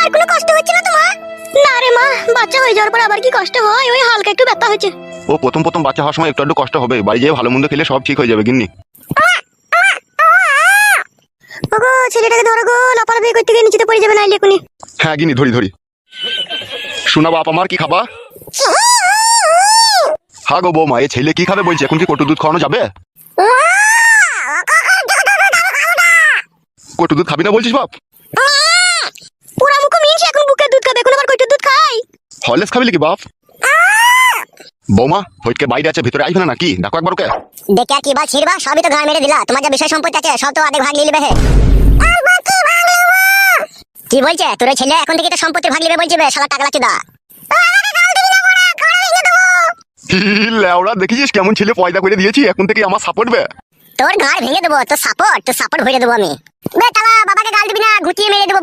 আর কোনো কষ্ট হচ্ছে না তোমার? না রে মা, বাচ্চা হয়ে যাওয়ার পর আবার কি কষ্ট হয়, ওই হালকা একটু ব্যথা হচ্ছে। ও প্রথম প্রথম বাচ্চা হওয়ার সময় একটু একটু কষ্ট হবে, বাড়ি যেয়ে ভালো মন্দ খেলে সব ঠিক হয়ে যাবে গিন্নি। ওগো ছেলেটাকে ধরো গো, লাফালাফি করতে গিয়ে নিচেতে পড়ে যাবে নাইলে এখনই। হ্যাঁ গিন্নি ধরি ধরি। শোনা বাপ আমার, কি খাবা? হ্যাঁ গো বৌমা, এই ছেলে কি খাবে বলছে, এখন কি কটু দুধ খাওয়ানো যাবে? কটু দুধ খাবি না বলছিস বাপ? পুরা মুখ মিনছে, এখন বুকের দুধ খাবে, এখন আবার কইটুর দুধ খাই? হরলিক্স খাবি নাকি বাপ? বৌমা ফটকে বাইরে আছে, ভিতরে আসবে না নাকি? দেখো একবার ওকে। দেখে আর কি বল ছিড়বা, সবই তো ঘাড় মেরে দিলা। তোমার যা বিষয় সম্পত্তি আছে সব তো আধে ভাগ নিয়ে নেবে। কি বলছে তোর ওই ছেলে, এখন থেকে তো সম্পত্তির ভাগ নেবে বলছে বে, শালা টাকলা চুদা। লেওড়া দেখেছিস কেমন ছেলে পয়দা করে দিয়েছি, এখন থেকে আমার সাপোর্ট বে। তোর ঘাড় ভেঙে দেবো, তোর সাপোর্ট ভরে দেবো আমি। বে তালা বাবাকে গাল দিবি না, ঘুটিয়ে মেরে দেবো।